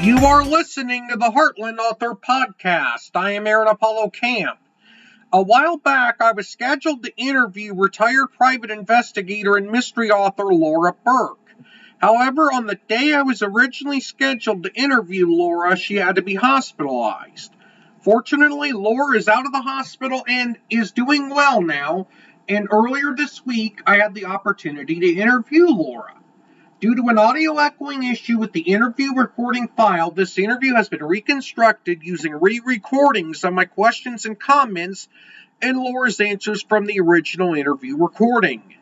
You are listening to the Heartland Author Podcast. I am Aaron Apollo Camp. A while back, I was scheduled to interview retired private investigator and mystery author Laura Burke. However, on the day I was originally scheduled to interview Laura, she had to be hospitalized. Fortunately, Laura is out of the hospital and is doing well now, and earlier this week, I had the opportunity to interview Laura. Due to an audio echoing issue with the interview recording file, this interview has been reconstructed using re-recordings of my questions and comments and Laura's answers from the original interview recording.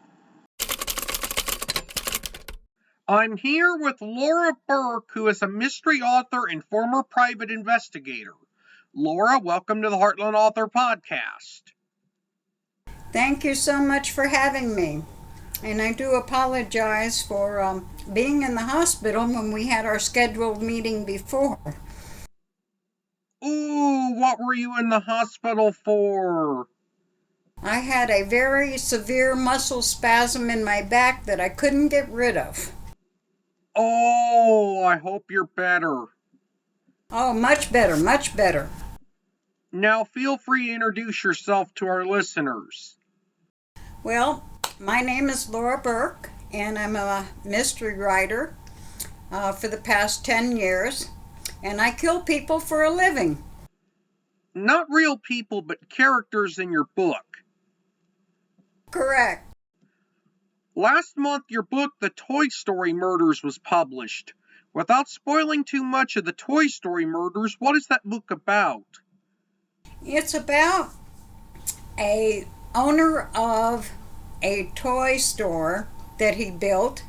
I'm here with Laura Burke, who is a mystery author and former private investigator. Laura, welcome to the Heartland Author Podcast. Thank you so much for having me. And I do apologize for being in the hospital when we had our scheduled meeting before. Ooh, what were you in the hospital for? I had a very severe muscle spasm in my back that I couldn't get rid of. Oh, I hope you're better. Oh, much better, much better. Now feel free to introduce yourself to our listeners. Well, my name is Laura Burke, and I'm a mystery writer for the past 10 years, and I kill people for a living. Not real people, but characters in your book. Correct. Last month, your book, The Toy Story Murders, was published. Without spoiling too much of the Toy Story Murders, what is that book about? It's about a owner of a toy store that he built,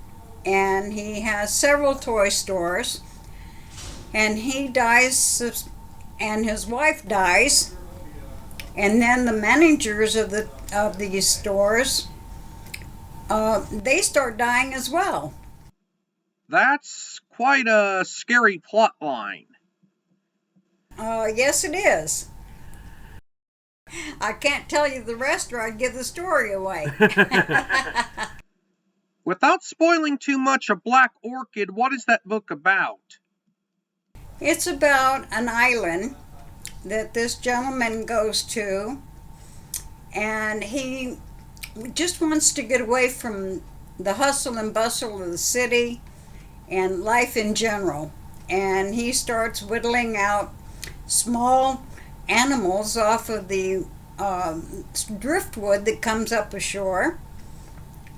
and he has several toy stores, and he dies and his wife dies, and then the managers of these stores they start dying as well. That's quite a scary plot line. Yes, it is. I can't tell you the rest or I'd give the story away. Without spoiling too much of Black Orchid, what is that book about? It's about an island that this gentleman goes to, and he just wants to get away from the hustle and bustle of the city and life in general. And he starts whittling out small animals off of the driftwood that comes up ashore,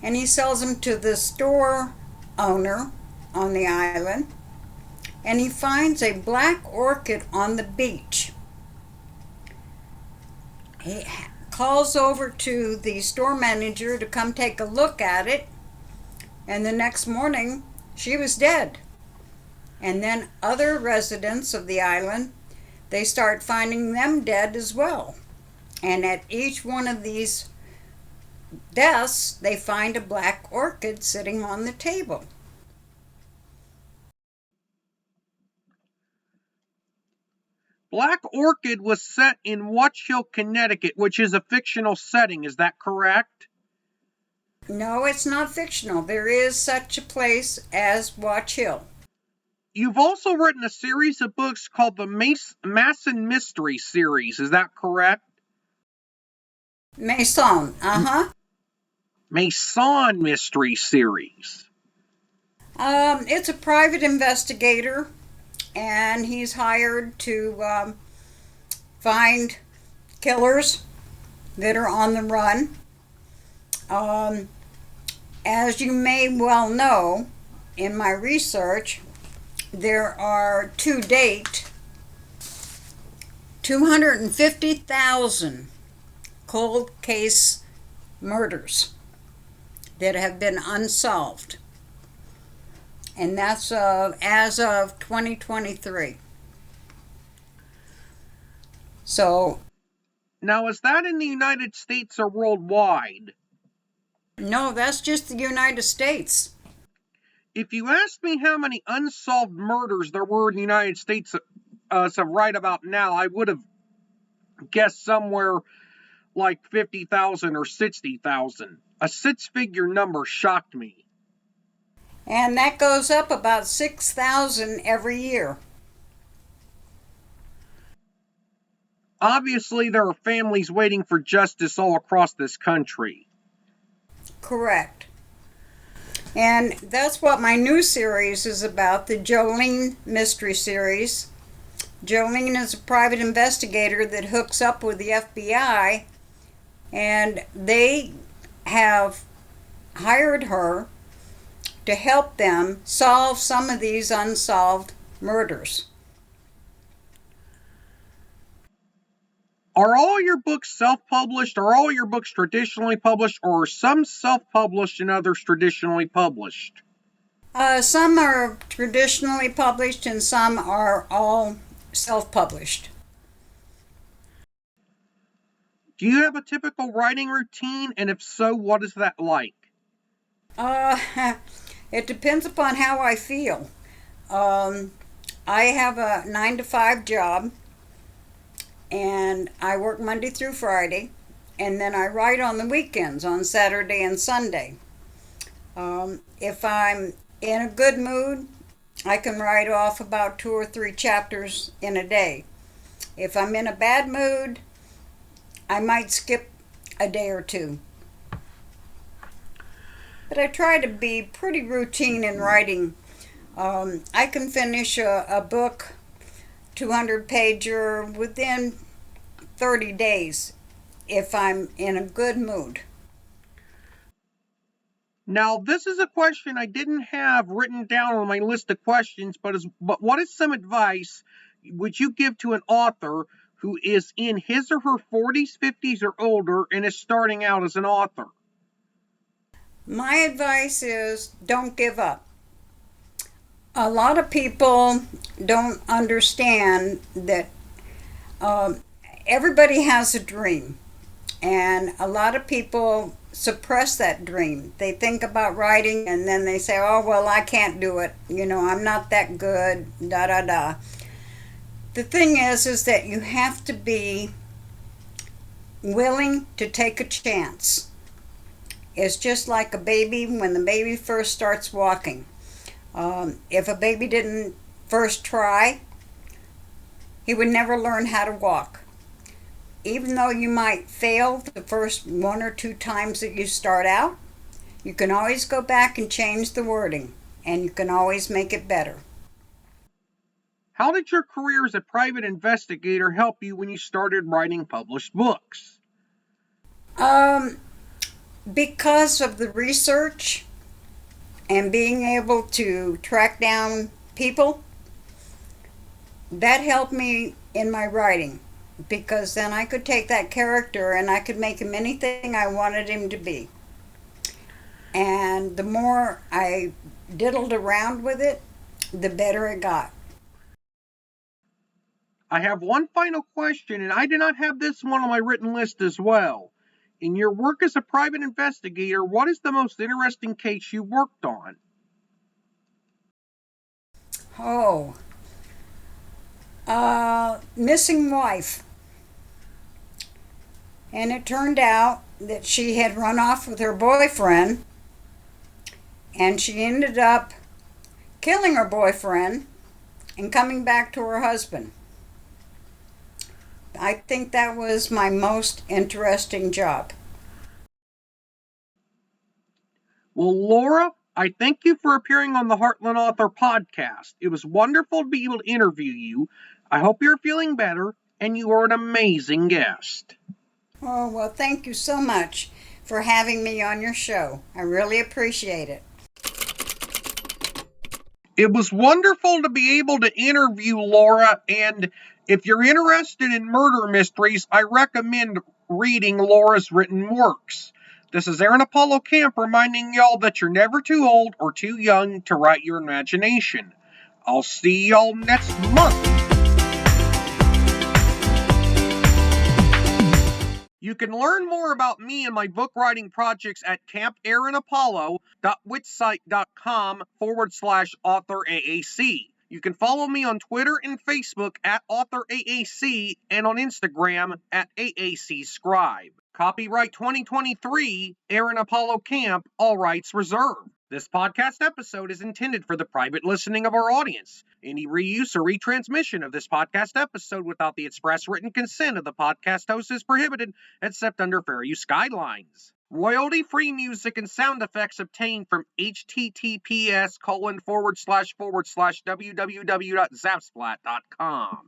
and he sells them to the store owner on the island, and he finds a black orchid on the beach. He calls over to the store manager to come take a look at it, and the next morning she was dead. And then other residents of the island, they start finding them dead as well. And at each one of these deaths, they find a black orchid sitting on the table. Black Orchid was set in Watch Hill, Connecticut, which is a fictional setting. Is that correct? No, it's not fictional. There is such a place as Watch Hill. You've also written a series of books called the Masson Mystery Series. Is that correct? Masson, Masson Mystery Series. It's a private investigator, and he's hired to find killers that are on the run. As you may well know, in my research, there are to date 250,000 cold case murders that have been unsolved. And that's as of 2023. So. Now, is that in the United States or worldwide? No, that's just the United States. If you asked me how many unsolved murders there were in the United States as of right about now, I would have guessed somewhere like 50,000 or 60,000. A six-figure number shocked me. And that goes up about 6,000 every year. Obviously, there are families waiting for justice all across this country. Correct. And that's what my new series is about, the Jolene Mystery Series. Jolene is a private investigator that hooks up with the FBI, and they have hired her to help them solve some of these unsolved murders. Are all your books self-published? Are all your books traditionally published? Or are some self-published and others traditionally published? Some are traditionally published and some are all self-published. Do you have a typical writing routine? And if so, what is that like? Uh, it depends upon how I feel. I have a 9 to 5 job, and I work Monday through Friday, and then I write on the weekends, on Saturday and Sunday. If I'm in a good mood, I can write off about 2 or 3 chapters in a day. If I'm in a bad mood, I might skip a day or two. But I try to be pretty routine in writing. I can finish a book, 200-pager, within 30 days if I'm in a good mood. Now, this is a question I didn't have written down on my list of questions, but what is some advice would you give to an author who is in his or her 40s, 50s, or older and is starting out as an author? My advice is don't give up. A lot of people don't understand that everybody has a dream, and a lot of people suppress that dream. They think about writing and then they say, oh, well, I can't do it. I'm not that good, da da da. The thing is that you have to be willing to take a chance. It's just like a baby when the baby first starts walking. If a baby didn't first try, he would never learn how to walk. Even though you might fail the first 1 or 2 times that you start out, you can always go back and change the wording, and you can always make it better. How did your career as a private investigator help you when you started writing published books? Because of the research and being able to track down people, that helped me in my writing, because then I could take that character and I could make him anything I wanted him to be. And the more I diddled around with it, the better it got. I have one final question, and I did not have this one on my written list as well. In your work as a private investigator, what is the most interesting case you worked on? Oh, missing wife. And it turned out that she had run off with her boyfriend, and she ended up killing her boyfriend and coming back to her husband. I think that was my most interesting job. Well, Laura, I thank you for appearing on the Heartland Author podcast. It was wonderful to be able to interview you. I hope you're feeling better, and you are an amazing guest. Oh, well, thank you so much for having me on your show. I really appreciate it. It was wonderful to be able to interview Laura, and if you're interested in murder mysteries, I recommend reading Laura's written works. This is Aaron Apollo Camp reminding y'all that you're never too old or too young to write your imagination. I'll see y'all next month. You can learn more about me and my book writing projects at campaaronapollo.wixsite.com/authoraac. You can follow me on Twitter and Facebook at authoraac and on Instagram at aacscribe. Copyright 2023, Aaron Apollo Camp, all rights reserved. This podcast episode is intended for the private listening of our audience. Any reuse or retransmission of this podcast episode without the express written consent of the podcast host is prohibited, except under fair use guidelines. Royalty-free music and sound effects obtained from https://www.zapsplat.com.